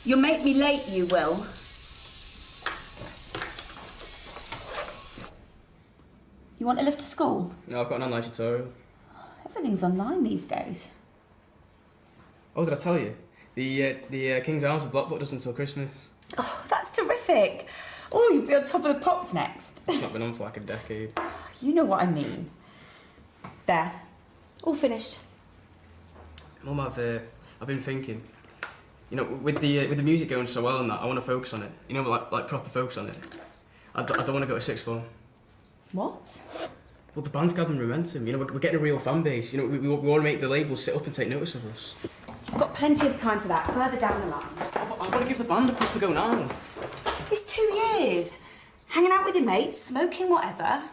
You'll make me late, you will. You want a lift to school? No, I've got an online tutorial. Everything's online these days. Oh, did I tell you? The King's Arms have block booked us until Christmas. Oh, that's terrific. Oh, you'll be on top of the pops next. It's not been on for like a decade. You know what I mean. There. All finished. Mum, I've been thinking. You know, with the music going so well and that, I want to focus on it. You know, like proper focus on it. I don't want to go to sixth form. What? Well, the band's gathering momentum. You know, we're getting a real fan base. You know, we want to make the labels sit up and take notice of us. You've got plenty of time for that, further down the line. I want to give the band a proper go now. It's 2 years. Hanging out with your mates, smoking whatever.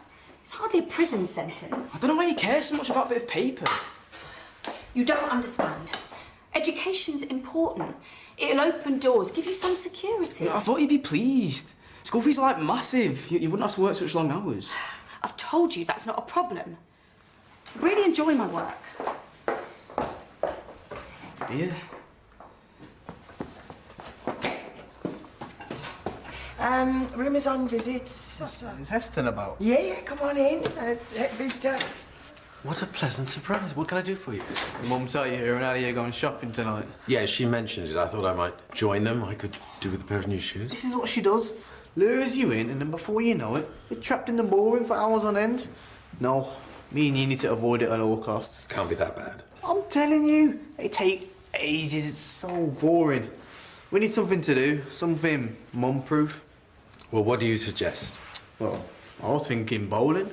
It's hardly a prison sentence. I don't know why you care so much about a bit of paper. You don't understand. Education's important. It'll open doors, give you some security. You know, I thought you'd be pleased. School fees are like massive. You wouldn't have to work such long hours. I've told you that's not a problem. I really enjoy my work. Do you? Room is on visits. Is Heston about? Yeah, come on in. Visitor. What a pleasant surprise. What can I do for you? Mum tell you here and out of here going shopping tonight. Yeah, she mentioned it. I thought I might join them. I could do with a pair of new shoes. This is what she does. Lures you in, and then before you know it, you're trapped in the ballroom for hours on end. No, me and you need to avoid it at all costs. Can't be that bad. I'm telling you, they take ages. It's so boring. We need something to do, something mum-proof. Well, what do you suggest? Well, I was thinking bowling.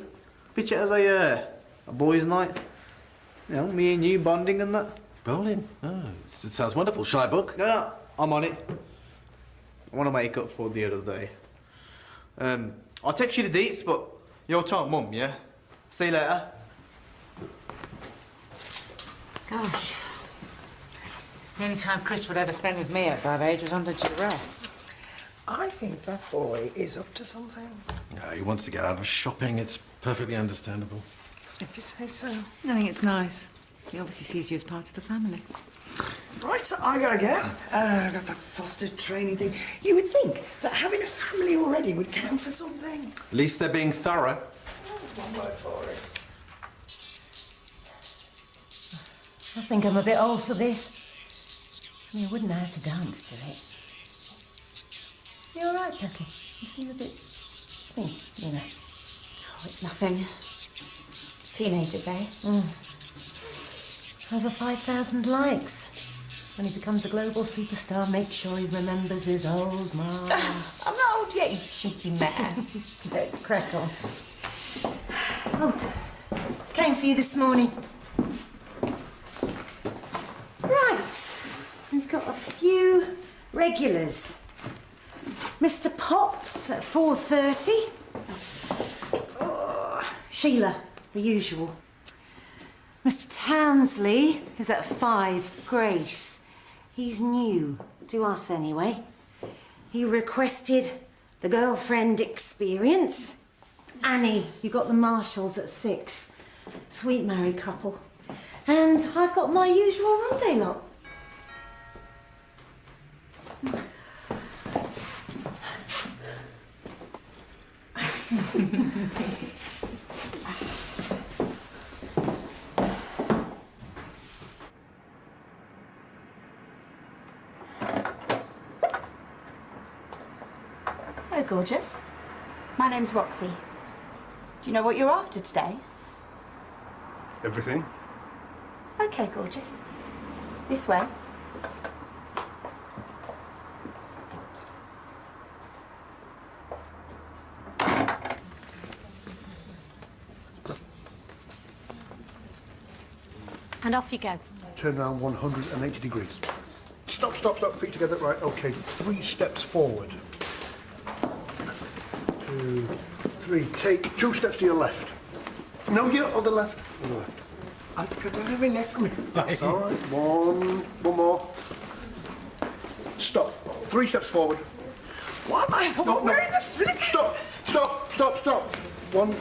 Pitch it as a boys' night. You know, me and you bonding and that. Bowling? Oh, it sounds wonderful. Shall I book? No, I'm on it. I want to make up for the other day. I'll text you the dates, but you'll tell Mum, yeah? See you later. Gosh. The only time Chris would ever spend with me at that age was under duress. I think that boy is up to something. No, he wants to get out of shopping. It's perfectly understandable. If you say so. I think it's nice. He obviously sees you as part of the family. Right, so I gotta go. I got that foster training thing. You would think that having a family already would count for something. At least they're being thorough. That's one word for it. I think I'm a bit old for this. I mean, I wouldn't know how to dance to it. You all right, Petal? You seem a bit... you know. Oh, it's nothing. Teenagers, eh? Over 5,000 likes. When he becomes a global superstar, make sure he remembers his old mom. I'm not old yet, you cheeky mare. Let's crack on. Oh, came for you this morning. Right, we've got a few regulars. Mr. Potts at 4:30. Oh, Sheila, the usual. Mr. Townsley is at 5. Grace. He's new, to us anyway. He requested the girlfriend experience. Annie, you got the Marshalls at 6. Sweet married couple. And I've got my usual Monday lot. Hello, gorgeous. My name's Roxy. Do you know what you're after today? Everything? Okay, gorgeous. This way. And off you go. Turn around 180 degrees. Stop, stop, stop. Feet together. Right, okay. 3 steps forward. 2, 3. Take 2 steps to your left. No, your other left. On the left. I don't have enough from me. That's all right. One more. Stop. 3 steps forward. Why am I wearing the flip? Stop, stop, stop, stop. One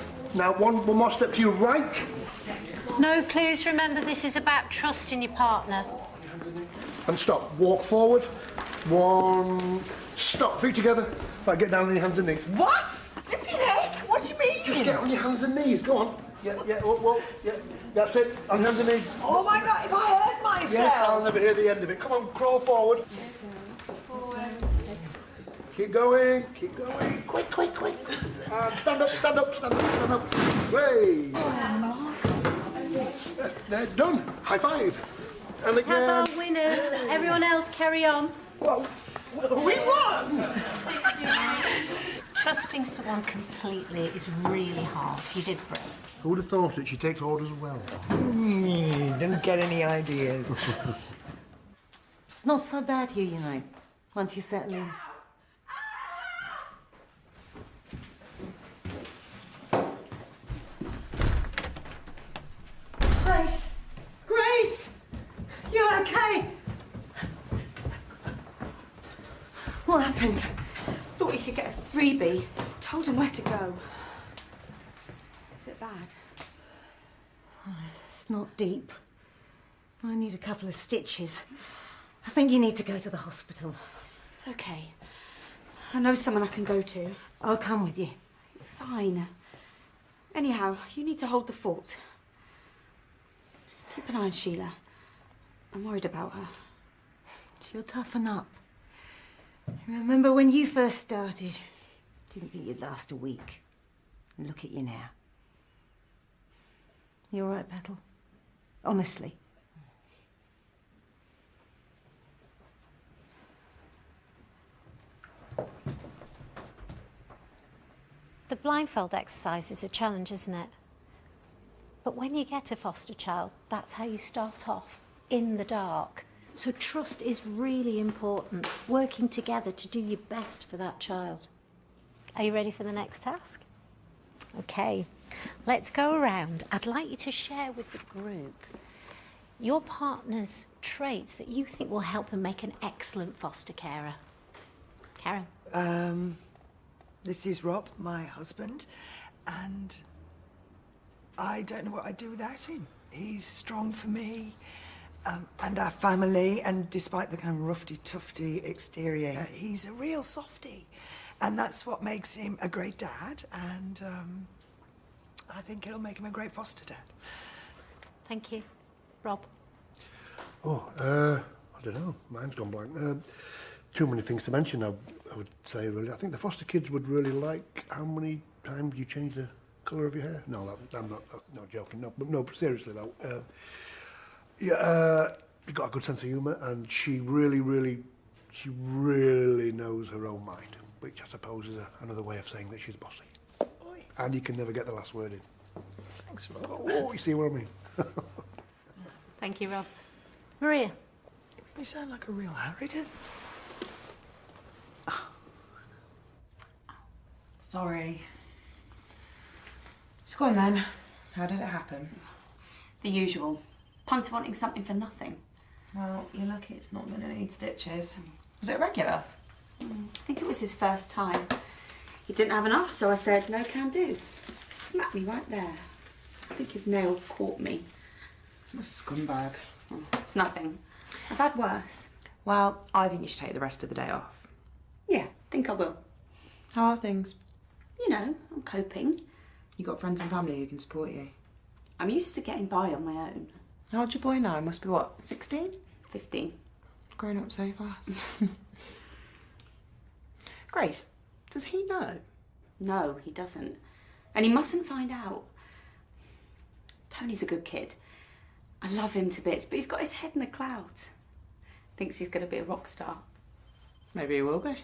more step to your right. No clues. Remember, this is about trust in your partner. And stop. Walk forward. 1. Stop. Feet together. Right, get down on your hands and knees. What? Flipping heck? What do you mean? Just get on your hands and knees. Go on. Yeah, whoa, yeah. That's it. On your hands and knees. Oh my God! If I hurt myself. Yes, I'll never hear the end of it. Come on, crawl forward. Keep going. Keep going. Quick. And stand up. Way. They're done. High five. And again. Have our winners. Everyone else carry on. Well, we won! Trusting someone completely is really hard. You did great. Who would have thought it? She takes orders well. Don't get any ideas. It's not so bad here, you know, once you settle in. Grace! You okay? What happened? Thought he could get a freebie. Told him where to go. Is it bad? It's not deep. I need a couple of stitches. I think you need to go to the hospital. It's okay. I know someone I can go to. I'll come with you. It's fine. Anyhow, you need to hold the fort. Keep an eye on Sheila. I'm worried about her. She'll toughen up. Remember when you first started? Didn't think you'd last a week. And look at you now. You all right, Petal? Honestly. The blindfold exercise is a challenge, isn't it? But when you get a foster child, that's how you start off, in the dark. So trust is really important, working together to do your best for that child. Are you ready for the next task? Okay, let's go around. I'd like you to share with the group your partner's traits that you think will help them make an excellent foster carer. Karen? This is Rob, my husband, and I don't know what I'd do without him. He's strong for me and our family, and despite the kind of roughy-tufty exterior, he's a real softie. And that's what makes him a great dad, and I think it'll make him a great foster dad. Thank you. Rob? Oh, I don't know. Mine's gone blank. Too many things to mention, I would say, really. I think the foster kids would really like how many times you change the colour of your hair. No, I'm not joking. No, seriously, though. You've got a good sense of humour, and she really knows her own mind, which I suppose is another way of saying that she's bossy. Oi. And you can never get the last word in. Thanks, Rob. Oh, you see what I mean? Thank you, Rob. Maria? You make me sound like a real Harridan. Sorry. So go on then. How did it happen? The usual. Punter wanting something for nothing. Well, you're lucky it's not going to need stitches. Was it regular? I think it was his first time. He didn't have enough, so I said, no can do. Smacked me right there. I think his nail caught me. What a scumbag. Oh, it's nothing. I've had worse. Well, I think you should take the rest of the day off. Yeah, think I will. How are things? You know, I'm coping. You got friends and family who can support you? I'm used to getting by on my own. How old's your boy now? He must be what, 16? 15. Grown up so fast. Grace, does he know? No, he doesn't. And he mustn't find out. Tony's a good kid. I love him to bits, but he's got his head in the clouds. Thinks he's going to be a rock star. Maybe he will be.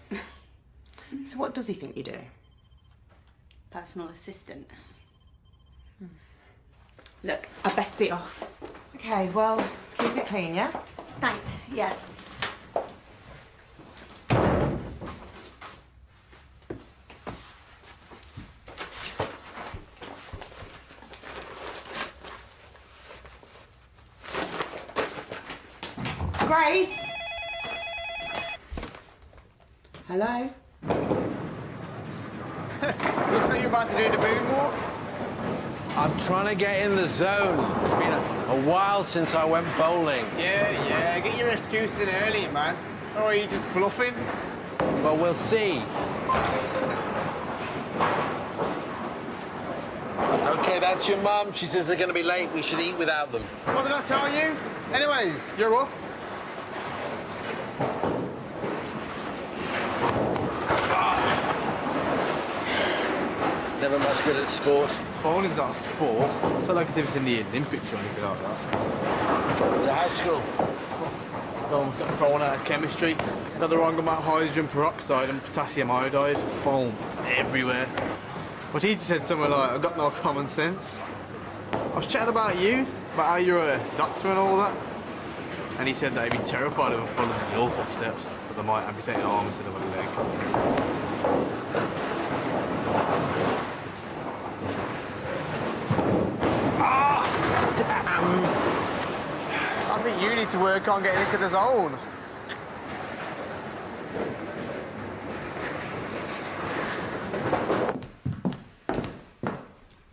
So what does he think you do? Personal assistant. Look, I best be off. Okay, well, keep it clean, yeah? Thanks, yeah. Grace? Hello? Looks like you're about to do the moonwalk. I'm trying to get in the zone. It's been a while since I went bowling. Yeah, get your excuse in early, man. Or are you just bluffing? Well, we'll see. Okay, that's your mum. She says they're going to be late. We should eat without them. What did I tell you? Anyways, you're up. Never much good at sport. Bowling's not a sport. It's not like as if it's in the Olympics or anything like that. It's a high school. I almost got thrown out of chemistry. Got the wrong amount of hydrogen peroxide and potassium iodide. Foam everywhere. But he just said something like, I've got no common sense. I was chatting about you, about how you're a doctor and all that. And he said that he'd be terrified of following in your footsteps, because I might amputate an arm instead of a leg. Ah! Damn! I think you need to work on getting into the zone.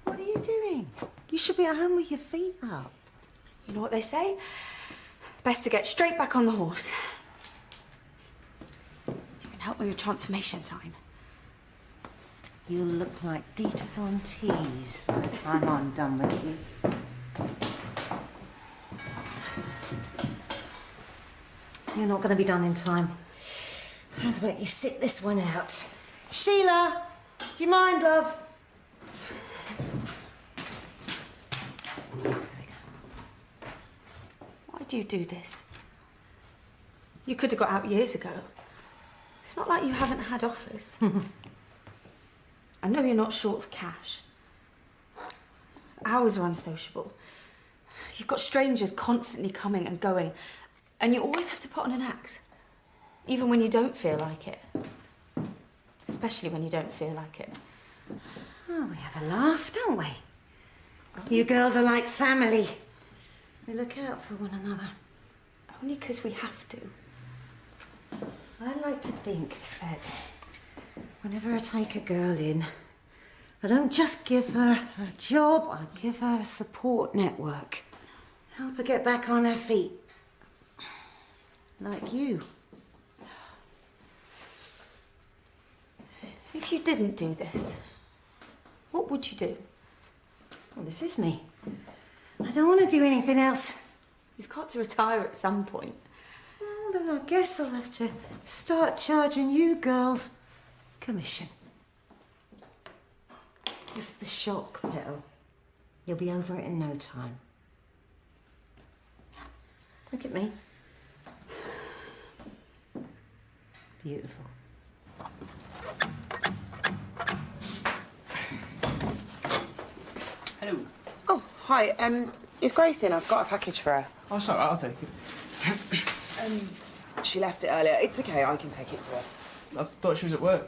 What are you doing? You should be at home with your feet up. You know what they say? Best to get straight back on the horse. You can help me with transformation time. You'll look like Dieter von Teese by the time I'm done with you. You're not going to be done in time. How's about you sit this one out? Sheila, do you mind, love? Why do you do this? You could have got out years ago. It's not like you haven't had offers. I know you're not short of cash. Hours are unsociable. You've got strangers constantly coming and going, and you always have to put on an act, even when you don't feel like it. Especially when you don't feel like it. Oh, we have a laugh, don't we? You girls are like family. We look out for one another. Only because we have to. I like to think that whenever I take a girl in, I don't just give her a job, I give her a support network. Help her get back on her feet. Like you. If you didn't do this, what would you do? Well, this is me. I don't want to do anything else. You've got to retire at some point. Well, then I guess I'll have to start charging you girls commission. Just the shock pill. You'll be over it in no time. Look at me. Beautiful. Hello. Oh, hi. Is Grace in? I've got a package for her. Oh, sorry, I'll take it. She left it earlier. It's okay, I can take it to her. I thought she was at work.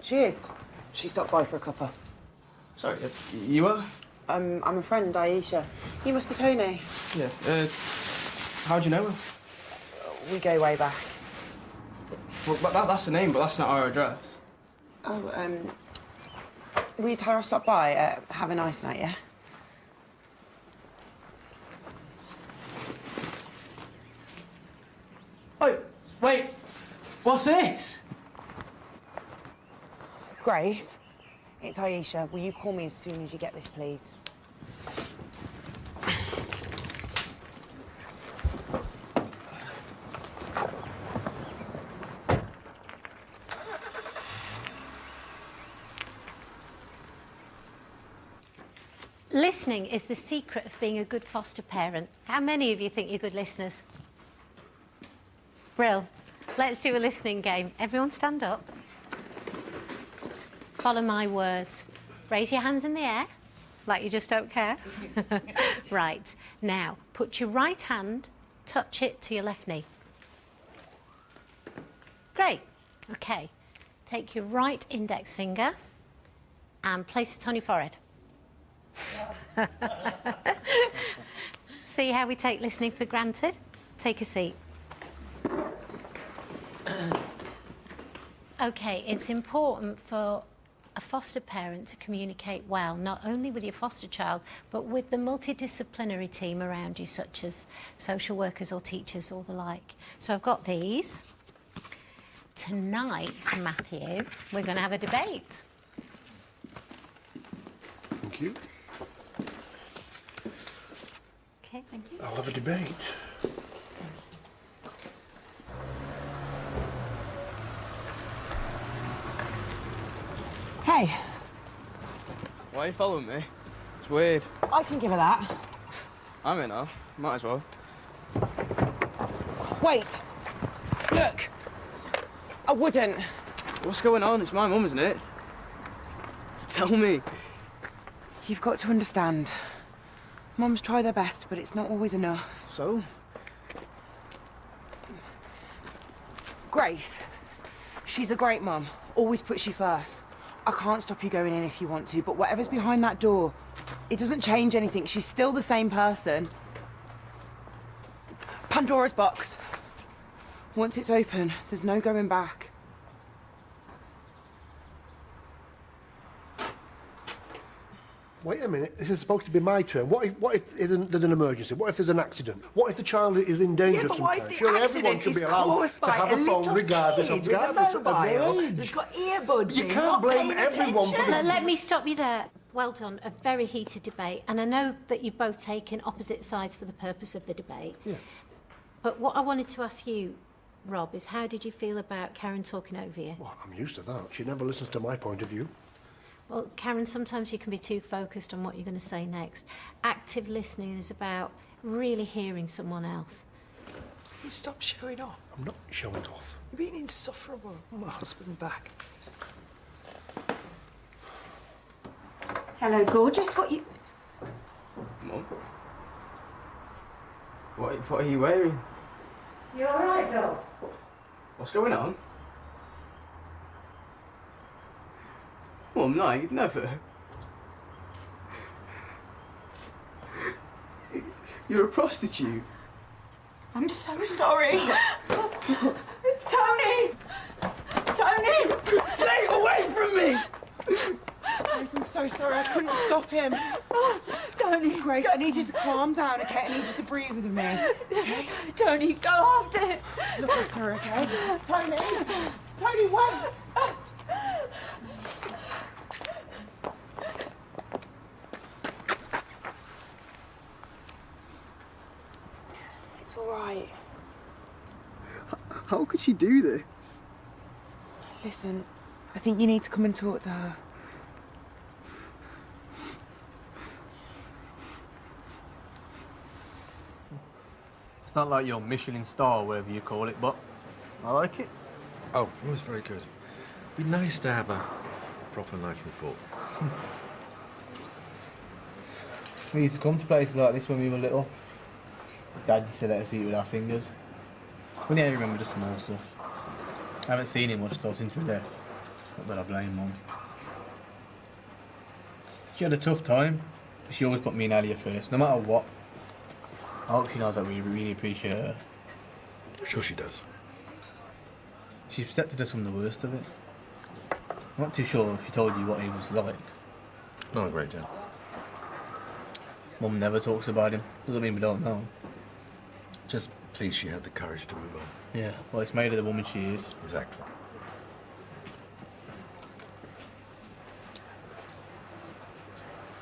She is. She stopped by for a cuppa. Sorry, you are? I'm a friend, Aisha. You must be Tony. Yeah. How do you know her? We go way back. Well, that's the name, but that's not our address. Oh, will you tell her I stopped by? Have a nice night, yeah? Oh, wait. What's this? Grace, it's Aisha. Will you call me as soon as you get this, please? Listening is the secret of being a good foster parent. How many of you think you're good listeners? Brill. Let's do a listening game. Everyone stand up. Follow my words. Raise your hands in the air, like you just don't care. Right. Now, put your right hand, touch it to your left knee. Great. OK. Take your right index finger and place it on your forehead. See how we take listening for granted? Take a seat. OK, it's important for a foster parent to communicate well, not only with your foster child, but with the multidisciplinary team around you, such as social workers or teachers or the like. So I've got these. Tonight, Matthew, we're going to have a debate. Thank you. Okay, thank you. I'll have a debate. Hey, Why are you following me? It's weird. I can give her that. I'm in now. Might as well. Wait. Look. I wouldn't. What's going on? It's my mum, isn't it? Tell me. You've got to understand. Mums try their best, but it's not always enough. So? Grace. She's a great mum. Always puts you first. I can't stop you going in if you want to, but whatever's behind that door, it doesn't change anything. She's still the same person. Pandora's box. Once it's open, there's no going back. Wait a minute, this is supposed to be my turn. What if there's an emergency? What if there's an accident? What if the child is in danger Yeah, but what if sometimes? the Surely everyone accident should is be allowed caused to by have a a little phone regardless kid of with a regardless of mobile their age. that's got earbuds You in, can't not blame paying everyone for attention. Let me stop you there. Well done. A very heated debate. And I know that you've both taken opposite sides for the purpose of the debate. Yeah. But what I wanted to ask you, Rob, is how did you feel about Karen talking over you? Well, I'm used to that. She never listens to my point of view. Well, Karen, sometimes you can be too focused on what you're going to say next. Active listening is about really hearing someone else. You stop showing off. I'm not showing off. You're being insufferable. I want my husband back. Hello, gorgeous. What you... Mum? What are you wearing? You all right, though? What's going on? Mum, no, you'd never. You're a prostitute. I'm so sorry. Tony! Tony! Stay away from me! Grace, I'm so sorry. I couldn't stop him. Tony! Grace, I need you to calm down, okay? I need you to breathe with me. Okay? Tony, go after him! Look after her, okay? Tony! Tony, wait! It's all right. How could she do this? Listen, I think you need to come and talk to her. It's not like your Michelin star, whatever you call it, but I like it. Oh, it was very good. Be nice to have a proper knife and fork. We used to come to places like this when we were little. Dad used to let us eat with our fingers. We never remember the small stuff. I haven't seen him much though since we left. Not that I blame Mum. She had a tough time, but she always put me and Alia first, no matter what. I hope she knows that we really appreciate her. I'm sure she does. She's protected us from the worst of it. I'm not too sure if she told you what he was like. Not a great deal. Mum never talks about him. Doesn't mean we don't know. Just pleased she had the courage to move on. Yeah, well, it's made her the woman she is. Exactly.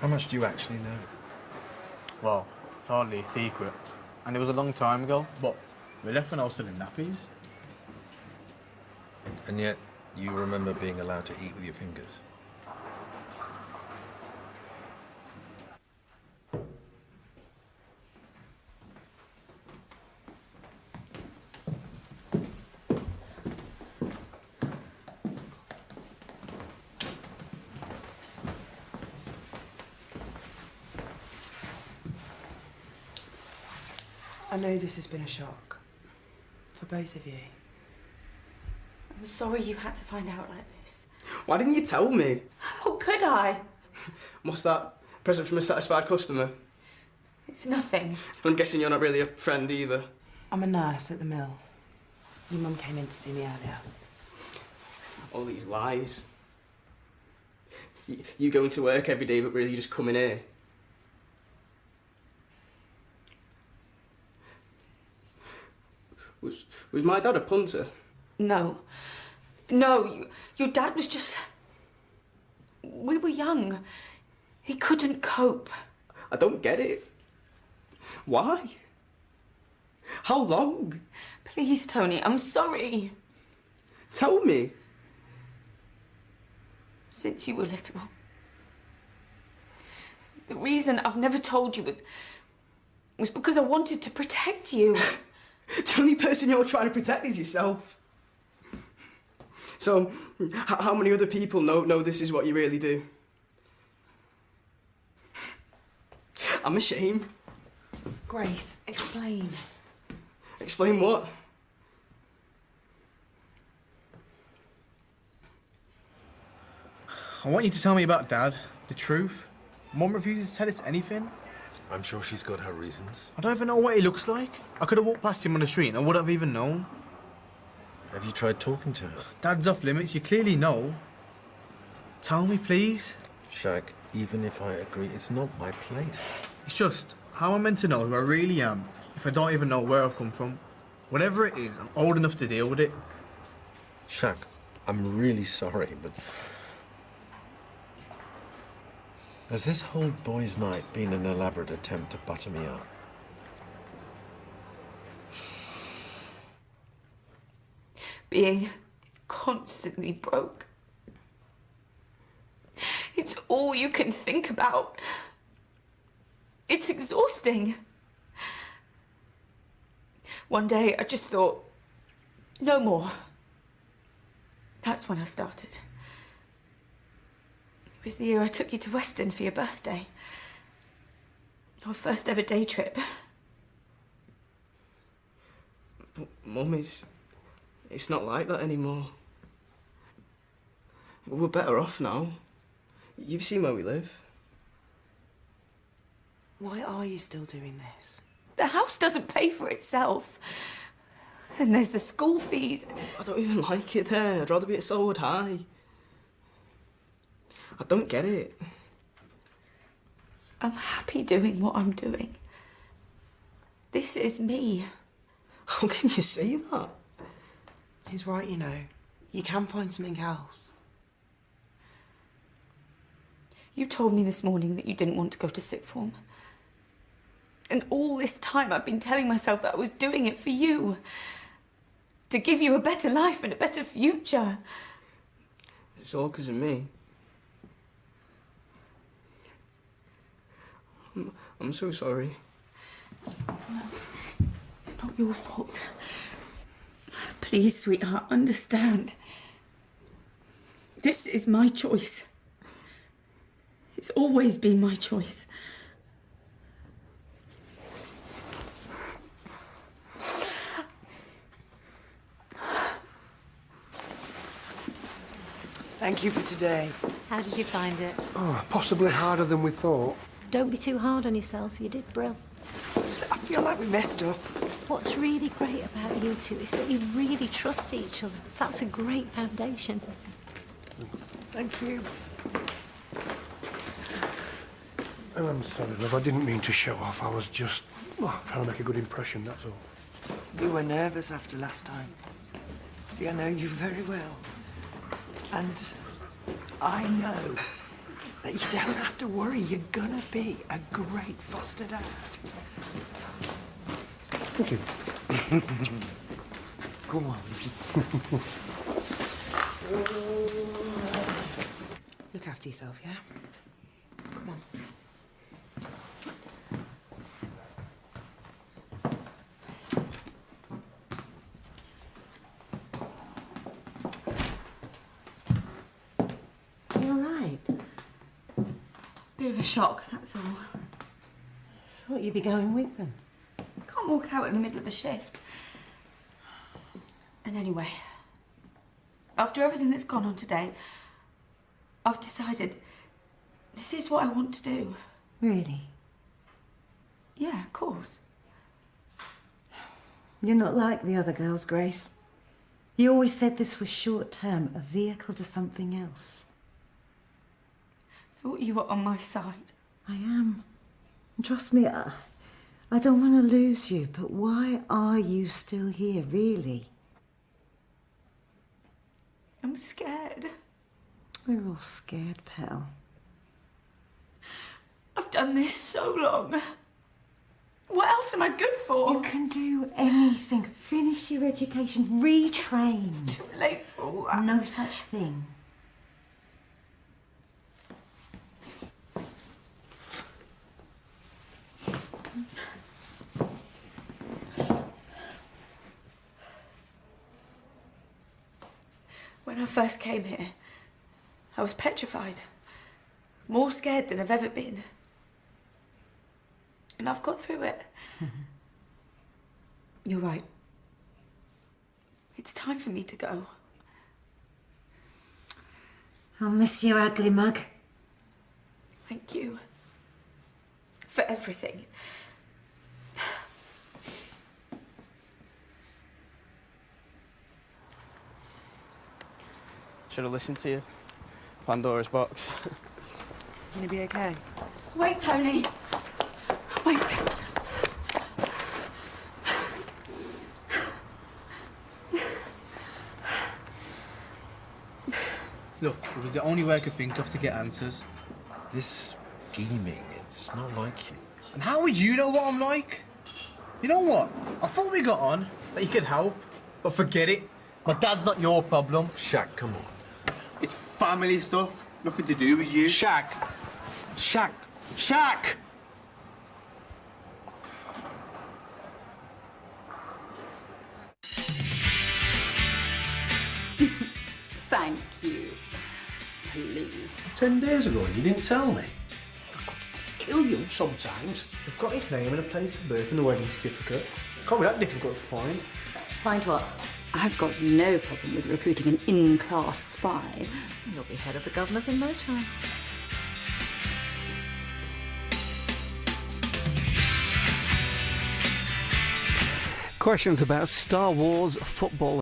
How much do you actually know? Well, it's hardly a secret. And it was a long time ago, but we left when I was still in nappies. And yet, you remember being allowed to eat with your fingers. I know this has been a shock. For both of you. I'm sorry you had to find out like this. Why didn't you tell me? How could I? What's that? Present from a satisfied customer? It's nothing. I'm guessing you're not really a friend either. I'm a nurse at the mill. Your mum came in to see me earlier. All these lies. You going to work every day, but really you just come in here. Was my dad a punter? No. No, your dad was just... We were young. He couldn't cope. I don't get it. Why? How long? Please, Tony, I'm sorry. Tell me. Since you were little. The reason I've never told you was because I wanted to protect you. The only person you're trying to protect is yourself. So, how many other people know this is what you really do? I'm ashamed. Grace, explain. Explain what? I want you to tell me about Dad, the truth. Mum refuses to tell us anything. I'm sure she's got her reasons. I don't even know what he looks like. I could have walked past him on the street and I wouldn't have even known. Have you tried talking to her? Dad's off limits, you clearly know. Tell me, please. Shaq, even if I agree, it's not my place. It's just, how am I meant to know who I really am if I don't even know where I've come from? Whatever it is, I'm old enough to deal with it. Shaq, I'm really sorry, but... Has this whole boys' night been an elaborate attempt to butter me up? Being constantly broke. It's all you can think about. It's exhausting. One day I just thought, no more. That's when I started. It was the year I took you to Weston for your birthday. Our first ever day trip. But, Mum, it's not like that anymore. We're better off now. You've seen where we live. Why are you still doing this? The house doesn't pay for itself. And there's the school fees. I don't even like it there. I'd rather be at Selwood High. I don't get it. I'm happy doing what I'm doing. This is me. How can you say that? He's right, you know. You can find something else. You told me this morning that you didn't want to go to sixth form. And all this time I've been telling myself that I was doing it for you. To give you a better life and a better future. It's all because of me. I'm so sorry. No, it's not your fault. Please, sweetheart, understand. This is my choice. It's always been my choice. Thank you for today. How did you find it? Oh, possibly harder than we thought. Don't be too hard on yourselves. You did brill. I feel like we messed up. What's really great about you two is that you really trust each other. That's a great foundation. Thank you. And I'm sorry, love, I didn't mean to show off. I was just trying to make a good impression, that's all. You were nervous after last time. See, I know you very well. And I know that you don't have to worry. You're gonna be a great foster dad. Thank you. Go on. Look after yourself, yeah? Come on. You all right? Bit of a shock, that's all. Thought you'd be going with them. Can't walk out in the middle of a shift. And anyway, after everything that's gone on today, I've decided this is what I want to do. Really? Yeah, of course. You're not like the other girls, Grace. You always said this was short-term, a vehicle to something else. Thought you were on my side. I am. And trust me, I don't want to lose you, but why are you still here, really? I'm scared. We're all scared, pal. I've done this so long. What else am I good for? You can do anything. Finish your education, retrain. It's too late for all that. No such thing. When I first came here, I was petrified. More scared than I've ever been. And I've got through it. You're right. It's time for me to go. I'll miss your ugly mug. Thank you. For everything. Should have listened to you. Pandora's box. Gonna be okay? Wait, Tony. Wait. Look, it was the only way I could think of to get answers. This scheming, it's not like you. And how would you know what I'm like? You know what? I thought we got on, that you could help. But forget it. My dad's not your problem. Shaq, come on. It's family stuff. Nothing to do with you. Shaq! Shaq! Shaq! Thank you. Please. 10 days ago and you didn't tell me. Kill you sometimes. We've got his name and a place of birth and the wedding certificate. Can't be that difficult to find. Find what? I've got no problem with recruiting an in-class spy. You'll be head of the governors in no time. Questions about Star Wars football.